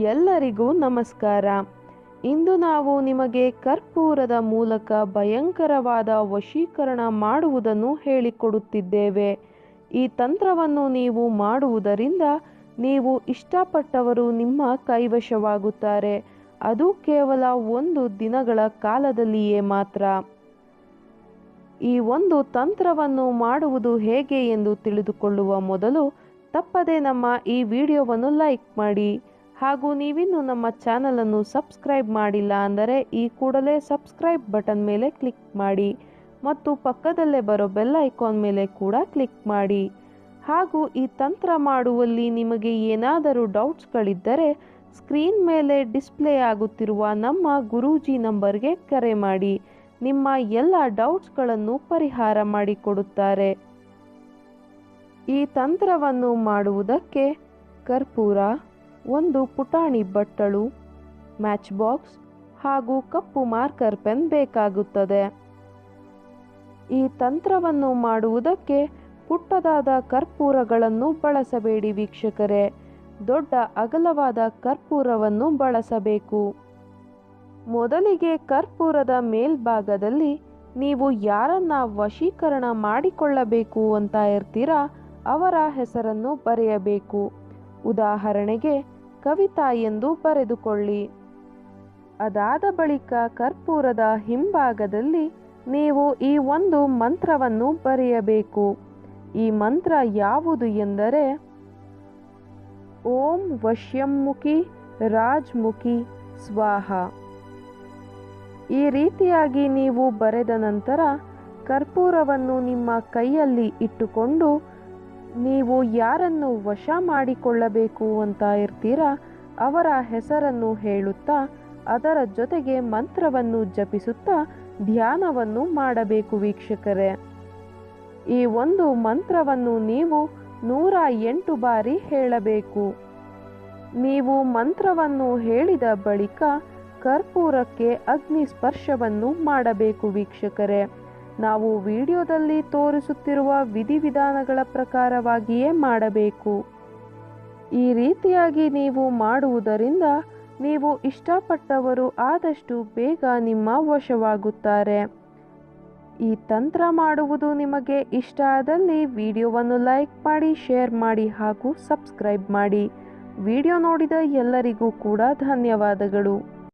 ಎಲ್ಲರಿಗೂ ನಮಸ್ಕಾರ. ಇಂದು ನಾವು ನಿಮಗೆ ಕರ್ಪೂರದ ಮೂಲಕ ಭಯಂಕರವಾದ ವಶೀಕರಣ ಮಾಡುವುದನ್ನು ಹೇಳಿಕೊಡುತ್ತಿದ್ದೇವೆ. ಈ ತಂತ್ರವನ್ನು ನೀವು ಮಾಡುವುದರಿಂದ ನೀವು ಇಷ್ಟಪಟ್ಟವರು ನಿಮ್ಮ ಕೈವಶವಾಗುತ್ತಾರೆ. ಅದು ಕೇವಲ 1 ದಿನಗಳ ಕಾಲದಲ್ಲಿಯೇ ಮಾತ್ರ. ಈ ಒಂದು ತಂತ್ರವನ್ನು ಮಾಡುವುದು ಹೇಗೆ ಎಂದು ತಿಳಿದುಕೊಳ್ಳುವ ಮೊದಲು ತಪ್ಪದೆ ನಮ್ಮ ಈ ವಿಡಿಯೋವನ್ನು ಲೈಕ್ ಮಾಡಿ. ಹಾಗೂ ನೀವಿನ್ನೂ ನಮ್ಮ ಚಾನಲನ್ನು ಸಬ್ಸ್ಕ್ರೈಬ್ ಮಾಡಿಲ್ಲ ಅಂದರೆ ಈ ಕೂಡಲೇ ಸಬ್ಸ್ಕ್ರೈಬ್ ಬಟನ್ ಮೇಲೆ ಕ್ಲಿಕ್ ಮಾಡಿ ಮತ್ತು ಪಕ್ಕದಲ್ಲೇ ಬರೋ ಬೆಲ್ ಐಕಾನ್ ಮೇಲೆ ಕೂಡ ಕ್ಲಿಕ್ ಮಾಡಿ. ಹಾಗೂ ಈ ತಂತ್ರ ಮಾಡುವಲ್ಲಿ ನಿಮಗೆ ಏನಾದರೂ ಡೌಟ್ಸ್ಗಳಿದ್ದರೆ ಸ್ಕ್ರೀನ್ ಮೇಲೆ ಡಿಸ್ಪ್ಲೇ ಆಗುತ್ತಿರುವ ನಮ್ಮ ಗುರೂಜಿ ನಂಬರ್ಗೆ ಕರೆ ಮಾಡಿ. ನಿಮ್ಮ ಎಲ್ಲ ಡೌಟ್ಸ್ಗಳನ್ನು ಪರಿಹಾರ ಮಾಡಿಕೊಡುತ್ತಾರೆ. ಈ ತಂತ್ರವನ್ನು ಮಾಡುವುದಕ್ಕೆ ಕರ್ಪೂರ, 1 ಪುಟಾಣಿ ಬಟ್ಟಲು, ಮ್ಯಾಚ್ ಬಾಕ್ಸ್ ಹಾಗೂ ಕಪ್ಪು ಮಾರ್ಕರ್ ಪೆನ್ ಬೇಕಾಗುತ್ತದೆ. ಈ ತಂತ್ರವನ್ನು ಮಾಡುವುದಕ್ಕೆ ಪುಟ್ಟದಾದ ಕರ್ಪೂರಗಳನ್ನು ಬಳಸಬೇಡಿ ವೀಕ್ಷಕರೇ. ದೊಡ್ಡ ಅಗಲವಾದ ಕರ್ಪೂರವನ್ನು ಬಳಸಬೇಕು. ಮೊದಲಿಗೆ ಕರ್ಪೂರದ ಮೇಲ್ಭಾಗದಲ್ಲಿ ನೀವು ಯಾರನ್ನ ವಶೀಕರಣ ಮಾಡಿಕೊಳ್ಳಬೇಕು ಅಂತ ಇರ್ತೀರಾ ಅವರ ಹೆಸರನ್ನು ಬರೆಯಬೇಕು. ಉದಾಹರಣೆಗೆ ಕವಿತಾ ಎಂದು ಬರೆದುಕೊಳ್ಳಿ. ಅದಾದ ಬಳಿಕ ಕರ್ಪೂರದ ಹಿಂಭಾಗದಲ್ಲಿ ನೀವು ಈ ಒಂದು ಮಂತ್ರವನ್ನು ಬರೆಯಬೇಕು. ಈ ಮಂತ್ರ ಯಾವುದು ಎಂದರೆ ಓಂ ವಶ್ಯಂಮುಖಿ ರಾಜ್ಮುಖಿ ಸ್ವಾಹ. ಈ ರೀತಿಯಾಗಿ ನೀವು ಬರೆದ ನಂತರ ಕರ್ಪೂರವನ್ನು ನಿಮ್ಮ ಕೈಯಲ್ಲಿ ಇಟ್ಟುಕೊಂಡು ನೀವು ಯಾರನ್ನು ವಶ ಮಾಡಿಕೊಳ್ಳಬೇಕು ಅಂತ ಇರ್ತೀರಾ ಅವರ ಹೆಸರನ್ನು ಹೇಳುತ್ತಾ ಅದರ ಜೊತೆಗೆ ಮಂತ್ರವನ್ನು ಜಪಿಸುತ್ತಾ ಧ್ಯಾನವನ್ನು ಮಾಡಬೇಕು ವೀಕ್ಷಕರೇ. ಈ ಒಂದು ಮಂತ್ರವನ್ನು ನೀವು 108 ಬಾರಿ ಹೇಳಬೇಕು. ನೀವು ಮಂತ್ರವನ್ನು ಹೇಳಿದ ಬಳಿಕ ಕರ್ಪೂರಕ್ಕೆ ಅಗ್ನಿ ಸ್ಪರ್ಶವನ್ನು ಮಾಡಬೇಕು ವೀಕ್ಷಕರೇ. ನಾವು ವಿಡಿಯೋದಲ್ಲಿ ತೋರಿಸುತ್ತಿರುವ ವಿಧಿವಿಧಾನಗಳ ಪ್ರಕಾರವಾಗಿಯೇ ಮಾಡಬೇಕು. ಈ ರೀತಿಯಾಗಿ ನೀವು ಮಾಡುವುದರಿಂದ ನೀವು ಇಷ್ಟಪಟ್ಟವರು ಆದಷ್ಟು ಬೇಗ ನಿಮ್ಮ ವಶವಾಗುತ್ತಾರೆ. ಈ ತಂತ್ರ ಮಾಡುವುದು ನಿಮಗೆ ಇಷ್ಟ ಆದಲ್ಲಿ ವಿಡಿಯೋವನ್ನು ಲೈಕ್ ಮಾಡಿ, ಶೇರ್ ಮಾಡಿ ಹಾಗೂ ಸಬ್ಸ್ಕ್ರೈಬ್ ಮಾಡಿ. ವಿಡಿಯೋ ನೋಡಿದ ಎಲ್ಲರಿಗೂ ಕೂಡ ಧನ್ಯವಾದಗಳು.